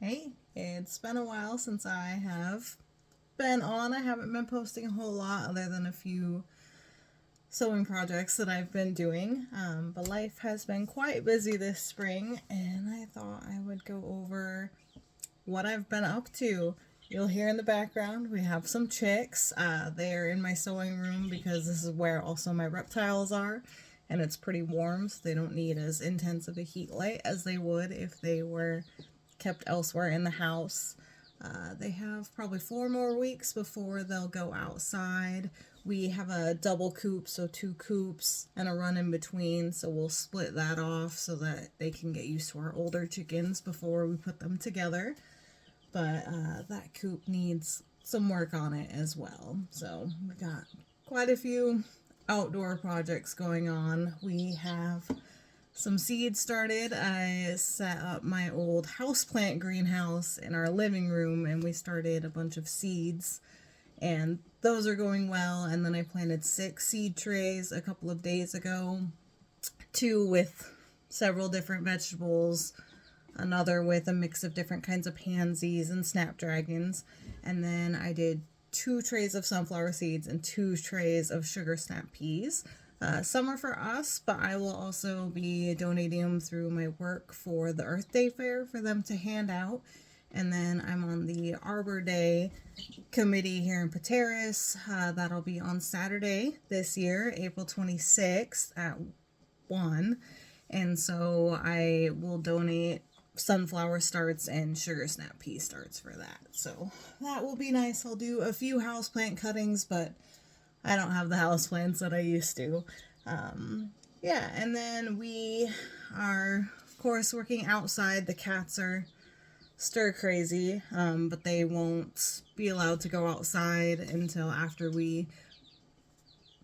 Hey, it's been a while since I have been on. I haven't been posting a whole lot other than a few sewing projects that I've been doing. But life has been quite busy this spring, and I thought I would go over what I've been up to. You'll hear in the background we have some chicks. They're in my sewing room because this is where also my reptiles are, and it's pretty warm, so they don't need as intense of a heat light as they would if they were kept elsewhere in the house. They have probably 4 more weeks before they'll go outside. We have a double coop, so 2 coops and a run in between, so we'll split that off so that they can get used to our older chickens before we put them together. But that coop needs some work on it as well. So we got quite a few outdoor projects going on. We have some seeds started. I set up my old houseplant greenhouse in our living room and we started a bunch of seeds, and those are going well. And then I planted 6 seed trays a couple of days ago, 2 with several different vegetables, another with a mix of different kinds of pansies and snapdragons, and then I did 2 trays of sunflower seeds and 2 trays of sugar snap peas. Some are for us, but I will also be donating them through my work for the Earth Day Fair for them to hand out. And then I'm on the Arbor Day committee here in Pateris. That'll be on Saturday this year, April 26th at 1. And so I will donate sunflower starts and sugar snap pea starts for that. So that will be nice. I'll do a few houseplant cuttings, but I don't have the houseplants that I used to. Yeah, and then we are, of course, working outside. The cats are stir crazy, but they won't be allowed to go outside until after we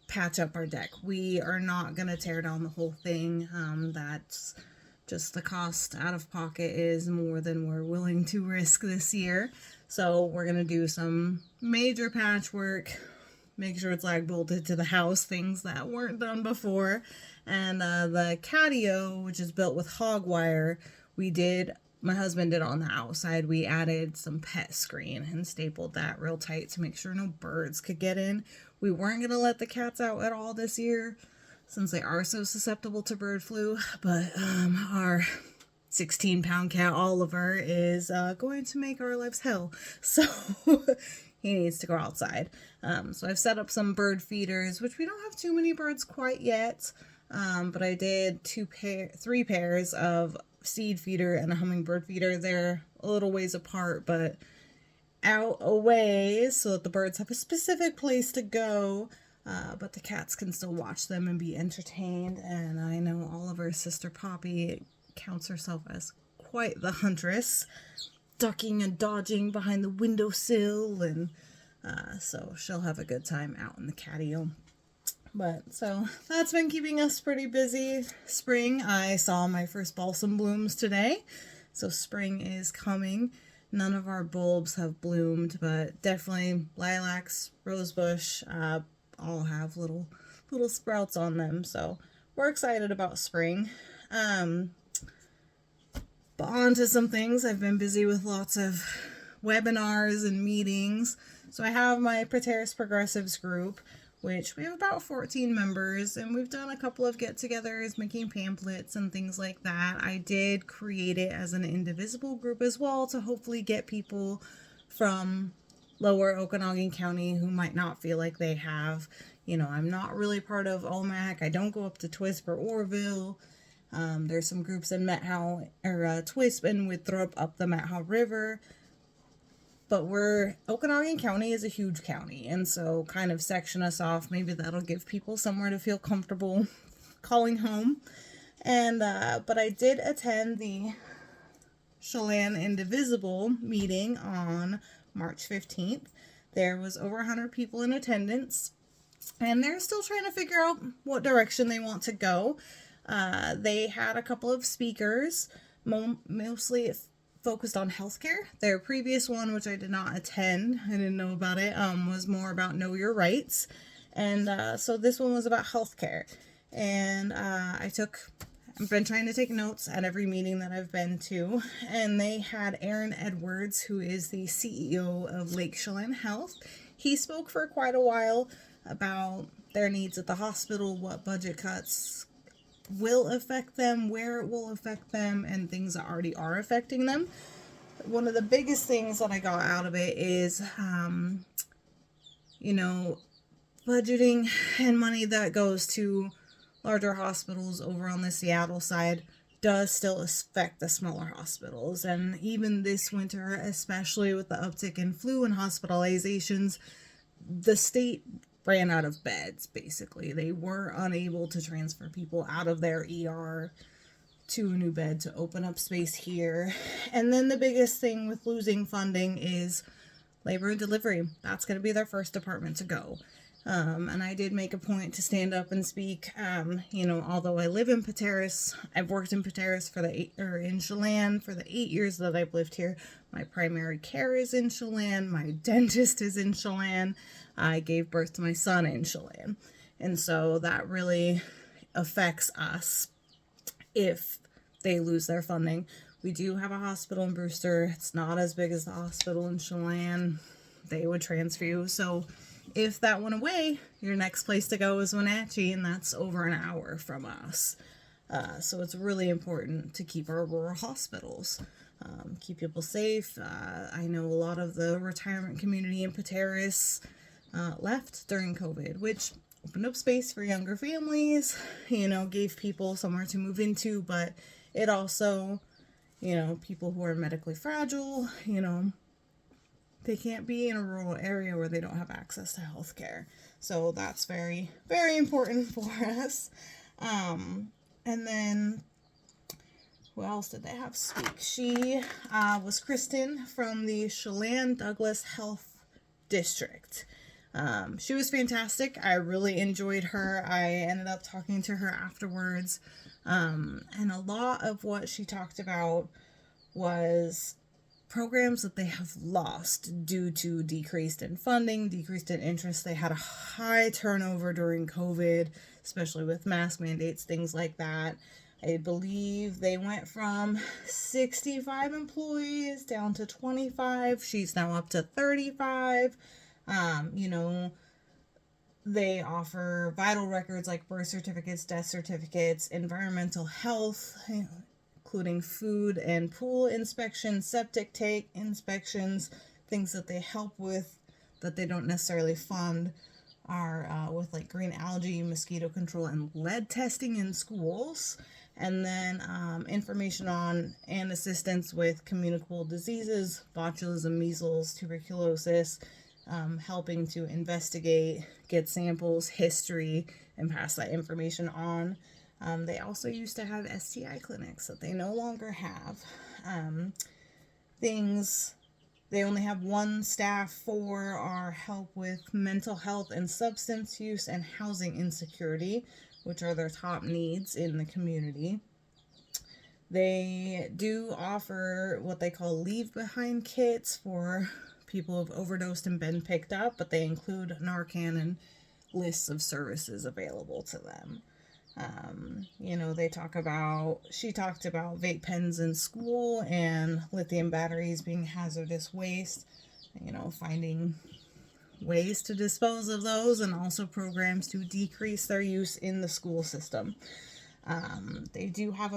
patch up our deck. We are not going to tear down the whole thing. That's just the cost out of pocket is more than we're willing to risk this year. So we're going to do some major patchwork, make sure it's lag bolted to the house, things that weren't done before. And the catio, which is built with hog wire, my husband did on the outside. We added some pet screen and stapled that real tight to make sure no birds could get in. We weren't going to let the cats out at all this year since they are so susceptible to bird flu, but our 16-pound cat Oliver is going to make our lives hell. So he needs to go outside. So I've set up some bird feeders, which we don't have too many birds quite yet. But I did 3 pairs of seed feeder and a hummingbird feeder. They're a little ways apart, but out a ways so that the birds have a specific place to go. But the cats can still watch them and be entertained. And I know Oliver's sister Poppy counts herself as quite the huntress, ducking and dodging behind the windowsill, and so she'll have a good time out in the catio. But so that's been keeping us pretty busy. Spring, I saw my first balsam blooms today, so spring is coming. None of our bulbs have bloomed, but definitely lilacs, rosebush, all have little sprouts on them, so we're excited about spring. But on to some things. I've been busy with lots of webinars and meetings. So I have my Pateris Progressives group, which we have about 14 members, and we've done a couple of get-togethers, making pamphlets and things like that. I did create it as an indivisible group as well to hopefully get people from lower Okanagan County who might not feel like they have, I'm not really part of OMAC. I don't go up to Twisp or Orville. There's some groups in Methow or Twisp and Withrow up the Methow River. But Okanagan County is a huge county, and so kind of section us off. Maybe that'll give people somewhere to feel comfortable calling home. And but I did attend the Chelan Indivisible meeting on March 15th. There was over 100 people in attendance, and they're still trying to figure out what direction they want to go. They had a couple of speakers, mostly focused on healthcare. Their previous one, which I did not attend, I didn't know about it, was more about know your rights. And so this one was about healthcare. And I took I've been trying to take notes at every meeting that I've been to, and they had Aaron Edwards, who is the CEO of Lake Chelan Health. He spoke for quite a while about their needs at the hospital, what budget cuts will affect them, where it will affect them, and things that already are affecting them. One of the biggest things that I got out of it is, budgeting and money that goes to larger hospitals over on the Seattle side does still affect the smaller hospitals. And even this winter, especially with the uptick in flu and hospitalizations, the state ran out of beds, basically. They were unable to transfer people out of their ER to a new bed to open up space here. And then the biggest thing with losing funding is labor and delivery. That's going to be their first department to go. And I did make a point to stand up and speak. Although I live in Pateros, I've worked in Pateros in Chelan for the 8 years that I've lived here. My primary care is in Chelan. My dentist is in Chelan. I gave birth to my son in Chelan. And so that really affects us if they lose their funding. We do have a hospital in Brewster. It's not as big as the hospital in Chelan. They would transfer you. So if that went away, your next place to go is Wenatchee, and that's over an hour from us. So it's really important to keep our rural hospitals, keep people safe. I know a lot of the retirement community in Pateros left during COVID, which opened up space for younger families, gave people somewhere to move into, but it also, people who are medically fragile, they can't be in a rural area where they don't have access to health care. So that's very, very important for us. And then, who else did they have speak? She was Kristen from the Chelan Douglas Health District. She was fantastic. I really enjoyed her. I ended up talking to her afterwards. And a lot of what she talked about was programs that they have lost due to decreased in funding, decreased in interest. They had a high turnover during COVID, especially with mask mandates, things like that. I believe they went from 65 employees down to 25. She's now up to 35. They offer vital records like birth certificates, death certificates, environmental health, including food and pool inspections, septic tank inspections, things that they help with that they don't necessarily fund are with like green algae, mosquito control, and lead testing in schools. And then information on and assistance with communicable diseases, botulism, measles, tuberculosis, helping to investigate, get samples, history, and pass that information on. They also used to have STI clinics that they no longer have. They only have one staff for our help with mental health and substance use and housing insecurity, which are their top needs in the community. They do offer what they call leave behind kits for people who have overdosed and been picked up, but they include Narcan and lists of services available to them. She talked about vape pens in school and lithium batteries being hazardous waste, finding ways to dispose of those and also programs to decrease their use in the school system. They do have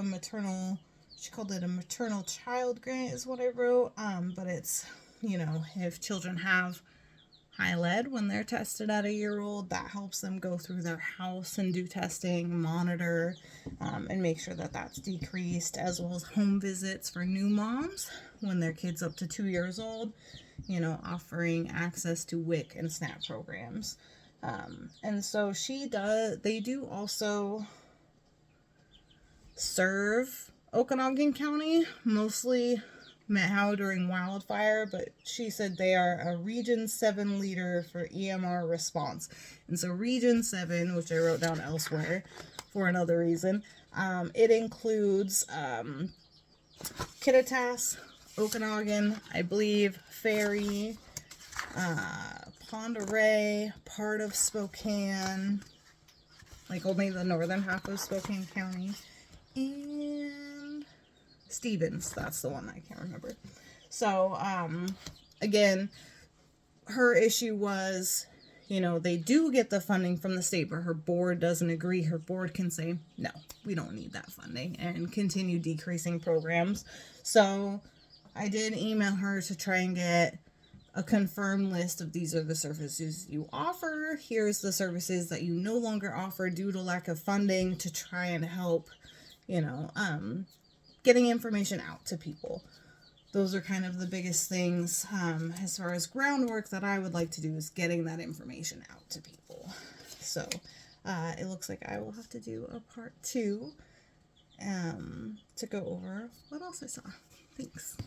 she called it a maternal child grant is what I wrote, but it's, if children have high lead when they're tested at a year old, that helps them go through their house and do testing, monitor, and make sure that that's decreased, as well as home visits for new moms when their kid's up to 2 years old, offering access to WIC and SNAP programs. And so they do also serve Okanagan County, mostly Methow during wildfire, but she said they are a Region 7 leader for EMR response. And so Region 7, which I wrote down elsewhere for another reason, it includes Kittitas, Okanagan, I believe, Ferry, Pend Oreille, part of Spokane, like only the northern half of Spokane County, and Stevens. That's the one I can't remember. So, again, her issue was, they do get the funding from the state, but her board doesn't agree. Her board can say, no, we don't need that funding, and continue decreasing programs. So I did email her to try and get a confirmed list of these are the services you offer. Here's the services that you no longer offer due to lack of funding, to try and help, getting information out to people. Those are kind of the biggest things as far as groundwork that I would like to do, is getting that information out to people. So it looks like I will have to do a part 2 to go over what else I saw. Thanks.